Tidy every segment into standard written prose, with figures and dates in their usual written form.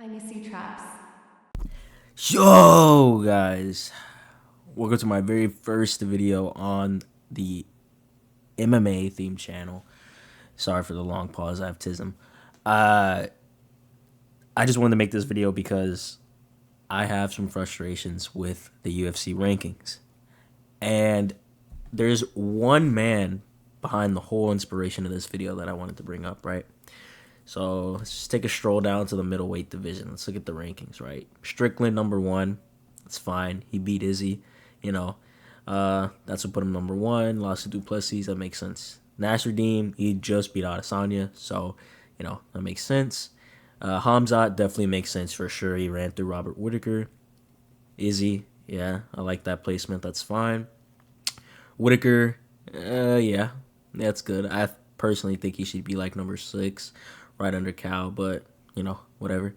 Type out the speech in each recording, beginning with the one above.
I miss you, Traps. Yo, guys, welcome to my very first video on the MMA themed channel. Sorry for the long pause, I have tism. Uh, I just wanted to make this video because I have some frustrations with the UFC rankings. And there's one man behind the whole inspiration of this video that I wanted to bring up, right? So let's just take a stroll down to the middleweight division. Let's look at the rankings, right? Strickland, number one. That's fine. He beat Izzy, you know. That's what put him number one. Lost to Duplessis. That makes sense. Nasruddin, he just beat Adesanya. So, that makes sense. Hamzat definitely makes sense for sure. He ran through Robert Whitaker. Izzy, yeah, I like that placement. That's fine. Whitaker, yeah, that's good. I personally think he should be like number six, right under Cal, but whatever.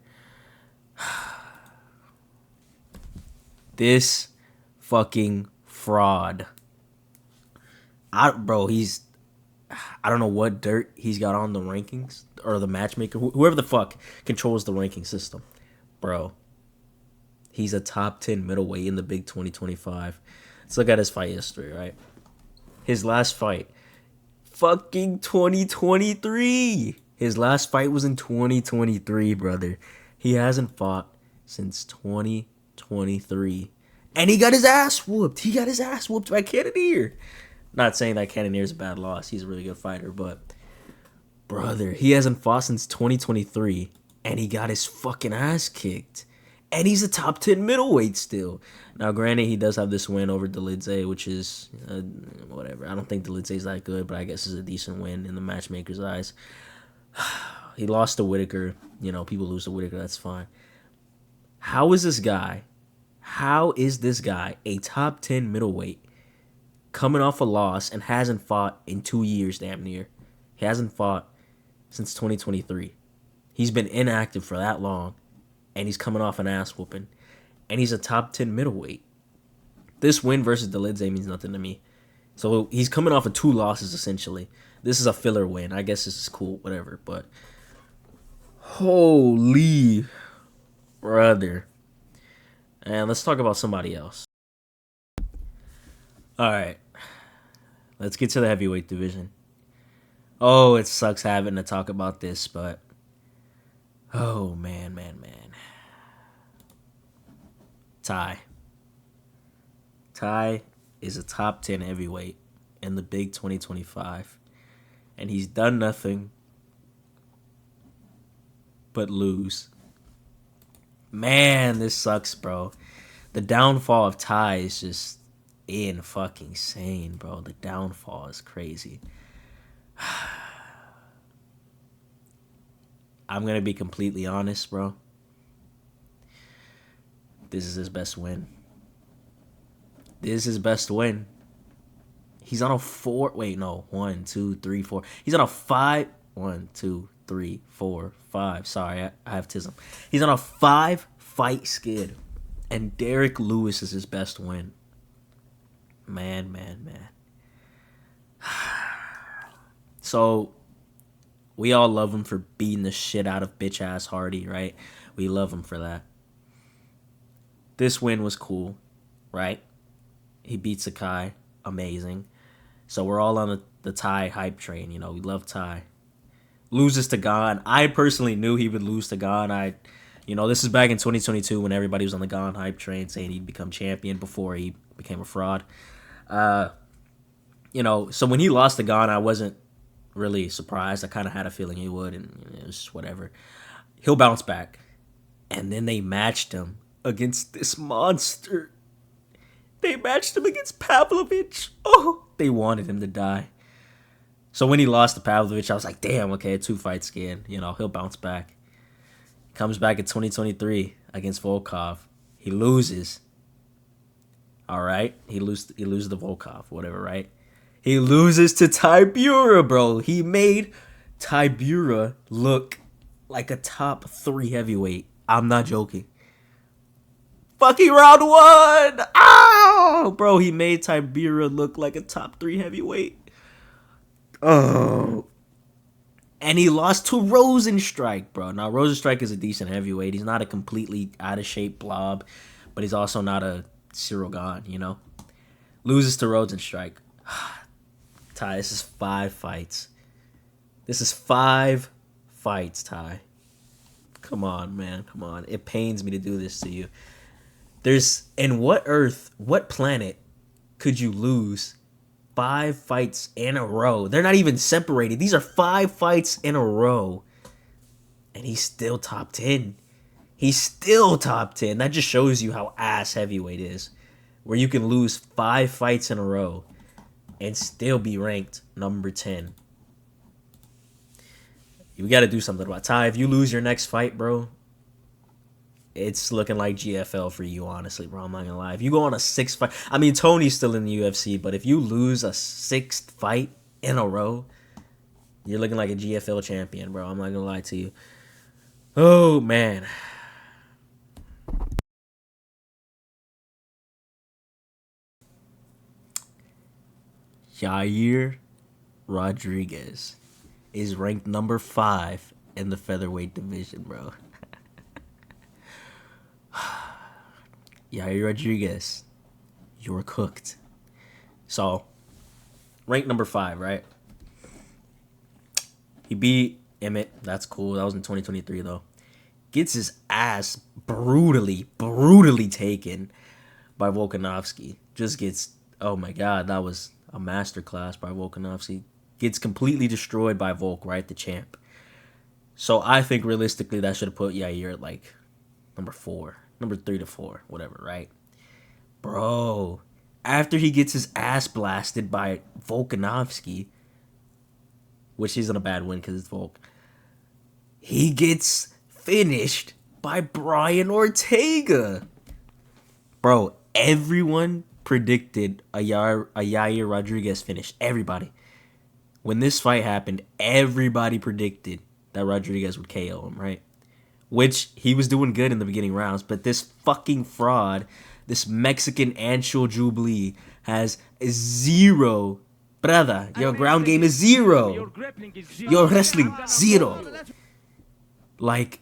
This fucking fraud. He's I don't know what dirt he's got on the rankings or the matchmaker, whoever the fuck controls the ranking system, bro. He's a top 10 middleweight in the big 2025. Let's look at his fight history, right? His last fight, fucking 2023. His last fight was in 2023, brother. He hasn't fought since 2023. And he got his ass whooped. He got his ass whooped by Cannonier. Not saying that Cannonier's a bad loss. He's a really good fighter, but brother, he hasn't fought since 2023 and he got his fucking ass kicked. And he's a top 10 middleweight still. Now, granted, he does have this win over Dolidze, which is whatever. I don't think Dolidze's that good, but I guess it's a decent win in the matchmaker's eyes. He lost to Whitaker. People lose to Whitaker. That's fine. How is this guy? How is this guy a top 10 middleweight coming off a loss and hasn't fought in 2 years, damn near? He hasn't fought since 2023. He's been inactive for that long, and he's coming off an ass whooping, and he's a top 10 middleweight. This win versus Dolidze means nothing to me. So he's coming off of two losses, essentially. This is a filler win. I guess this is cool, whatever, but holy brother. And let's talk about somebody else. All right. Let's get to the heavyweight division. Oh, it sucks having to talk about this, but oh, man. Ty. Ty is a top 10 heavyweight in the big 2025, and he's done nothing but lose. Man, this sucks, bro. The downfall of Ty is just in fucking insane, bro. The downfall is crazy. I'm gonna be completely honest, bro. This is his best win. This is his best win. He's on a four. Wait, no. 1, 2, 3, 4. He's on a five. 1, 2, 3, 4, 5. Sorry, I have tism. He's on a 5-fight skid, and Derek Lewis is his best win. Man. So we all love him for beating the shit out of bitch ass Hardy, right? We love him for that. This win was cool, right? He beat Sakai, amazing. So we're all on the Ty hype train. We love Ty. Loses to Gon. I personally knew he would lose to Gon. This is back in 2022 when everybody was on the Gon hype train saying he'd become champion before he became a fraud. So when he lost to Gon, I wasn't really surprised. I kind of had a feeling he would, and it was just whatever. He'll bounce back. And then they matched him against this monster. They matched him against Pavlovich. Oh, they wanted him to die. So when he lost to Pavlovich, I was like, damn, okay, a 2-fight skin. He'll bounce back. Comes back in 2023 against Volkov. He loses. All right? He loses to Volkov, whatever, right? He loses to Tybura, bro. He made Tybura look like a top 3 heavyweight. I'm not joking. Fucking round 1! Ow! Bro, he made Tybura look like a top 3 heavyweight. Oh. And he lost to Rosenstrike, bro. Now, Rosenstrike is a decent heavyweight. He's not a completely out of shape blob, but he's also not a Cyril Gahn, you know? Loses to Rosenstrike. Ty, this is 5 fights. This is 5 fights, Ty. Come on, man. Come on. It pains me to do this to you. In what earth, what planet could you lose 5 fights in a row? They're not even separated. These are 5 fights in a row. And he's still top 10. He's still top 10. That just shows you how ass heavyweight is. Where you can lose 5 fights in a row and still be ranked number 10. You got to do something about it. Ty, if you lose your next fight, bro, it's looking like GFL for you, honestly, bro. I'm not going to lie. If you go on a 6th fight, I mean, Tony's still in the UFC, but if you lose a 6th fight in a row, you're looking like a GFL champion, bro. I'm not going to lie to you. Oh, man. Yair Rodriguez is ranked number 5 in the featherweight division, bro. Yair Rodriguez, you're cooked. So, ranked number 5, right? He beat Emmett. That's cool. That was in 2023, though. Gets his ass brutally taken by Volkanovski. Just gets, oh my God, that was a masterclass by Volkanovski. Gets completely destroyed by Volk, right? The champ. So I think realistically that should have put Yair at like number 4. Number 3 to 4, whatever, right? Bro, after he gets his ass blasted by Volkanovski, which he's on a bad win because it's Volk, he gets finished by Brian Ortega. Bro, everyone predicted a Yair Rodriguez finish. Everybody. When this fight happened, everybody predicted that Rodriguez would KO him, right? Which he was doing good in the beginning rounds, but this fucking fraud, this Mexican Anshul Jubilee, has 0. Brother, your ground game is 0. Your wrestling, 0. Like,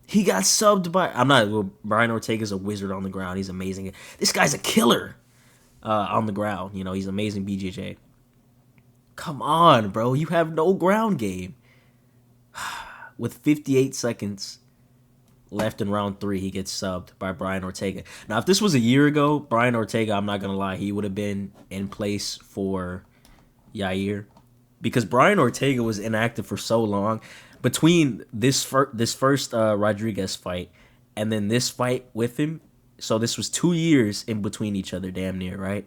he got subbed by... Brian Ortega's a wizard on the ground. He's amazing. This guy's a killer on the ground. You know, he's amazing BJJ. Come on, bro. You have no ground game. With 58 seconds left in round 3, he gets subbed by Brian Ortega. Now, if this was a year ago, Brian Ortega, I'm not going to lie, he would have been in place for Yair. Because Brian Ortega was inactive for so long. Between this first Rodriguez fight and then this fight with him, so this was 2 years in between each other, damn near, right?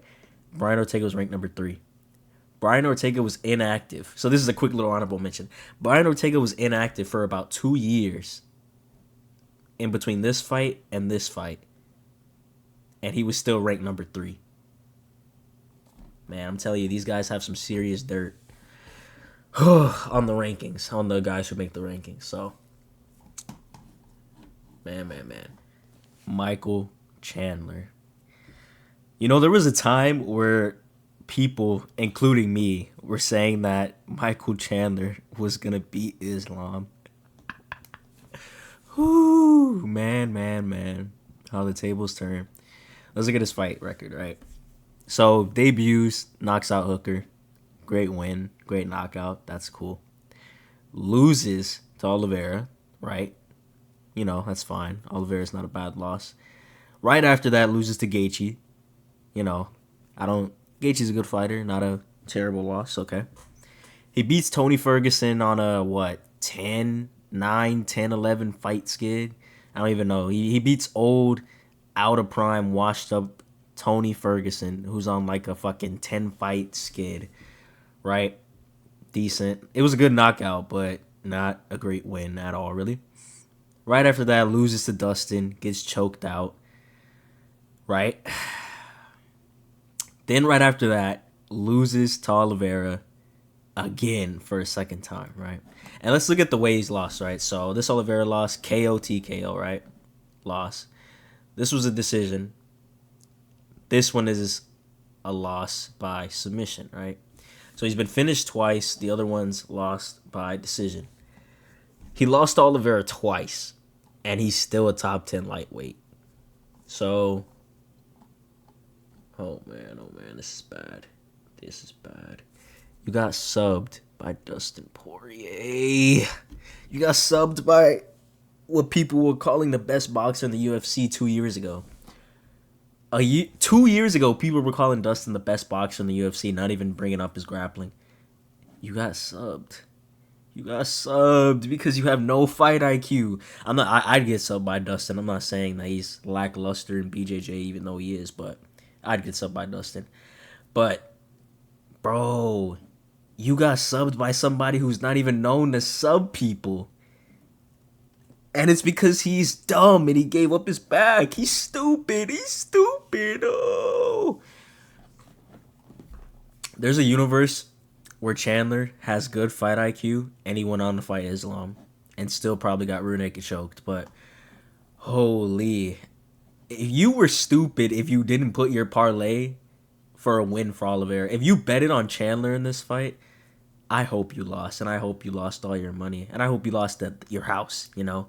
Brian Ortega was ranked number 3. Brian Ortega was inactive. So this is a quick little honorable mention. Brian Ortega was inactive for about 2 years in between this fight and this fight. And he was still ranked number 3. Man, I'm telling you, these guys have some serious dirt on the rankings, on the guys who make the rankings. So, man. Michael Chandler. You know, there was a time where people, including me, were saying that Michael Chandler was going to beat Islam. Whoo, man. How the tables turn. Let's look at his fight record, right? So, debuts, knocks out Hooker. Great win, great knockout. That's cool. Loses to Oliveira, right? You know, that's fine. Oliveira's not a bad loss. Right after that, loses to Gaethje. You know, Gaethje's a good fighter, not a terrible loss, okay. He beats Tony Ferguson on a, 10-11 fight skid? I don't even know. He beats old, out of prime, washed up Tony Ferguson, who's on like a fucking 10-fight skid, right? Decent. It was a good knockout, but not a great win at all, really. Right after that, loses to Dustin, gets choked out, right? Then right after that, loses to Oliveira again for a second time, right? And let's look at the way he's lost, right? So this Oliveira loss, KO, TKO, right? Loss. This was a decision. This one is a loss by submission, right? So he's been finished twice. The other one's lost by decision. He lost to Oliveira twice, and he's still a top 10 lightweight. So, oh man, this is bad. This is bad. You got subbed by Dustin Poirier. You got subbed by what people were calling the best boxer in the UFC 2 years ago. 2 years ago, people were calling Dustin the best boxer in the UFC, not even bringing up his grappling. You got subbed. You got subbed because you have no fight IQ. I'd get subbed by Dustin. I'm not saying that he's lackluster in BJJ, even though he is, but I'd get subbed by Dustin. But, bro, you got subbed by somebody who's not even known to sub people. And it's because he's dumb and he gave up his back. He's stupid. He's stupid. Oh. There's a universe where Chandler has good fight IQ and he went on to fight Islam and still probably got rear naked choked. But holy, if you were stupid if you didn't put your parlay for a win for Oliveira. If you betted on Chandler in this fight, I hope you lost, and I hope you lost all your money, and I hope you lost your house, you know?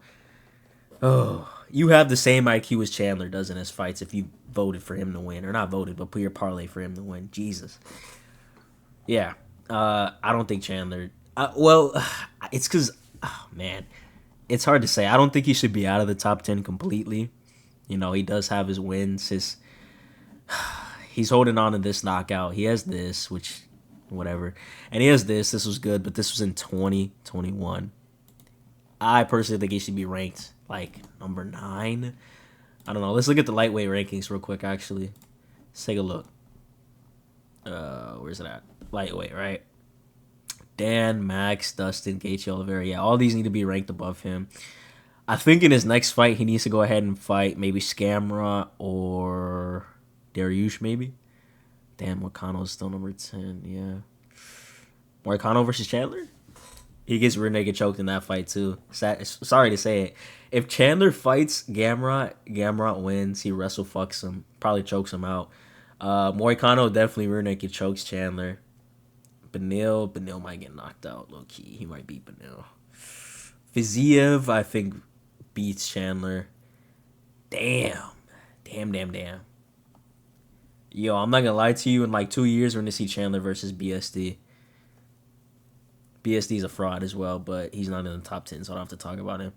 Oh, you have the same IQ as Chandler does in his fights if you voted for him to win. Or not voted, but put your parlay for him to win. Jesus. Yeah. I don't think Chandler... well, it's because... Oh, man. It's hard to say. I don't think he should be out of the top 10 completely. You know, he does have his wins. He's holding on to this knockout. He has this, which... whatever. And he has this. This was good, but this was in 2021. I personally think he should be ranked, like, number 9. I don't know. Let's look at the lightweight rankings real quick, actually. Let's take a look. Where's it at? Lightweight, right? Dan, Max, Dustin, Gaethje, Oliveira. Yeah, all these need to be ranked above him. I think in his next fight, he needs to go ahead and fight maybe Scamra or Dariush, maybe. Damn, Moicano's still number 10, yeah. Moicano versus Chandler? He gets rear naked choked in that fight, too. Sorry to say it. If Chandler fights Gamrot wins. He wrestle fucks him. Probably chokes him out. Moicano definitely rear naked chokes Chandler. Benil might get knocked out, low-key. He might beat Benil. Fiziev, I think, beats Chandler. Damn. Yo, I'm not gonna lie to you. In like 2 years, we're gonna see Chandler versus BSD. BSD's a fraud as well, but he's not in the top 10, so I don't have to talk about him.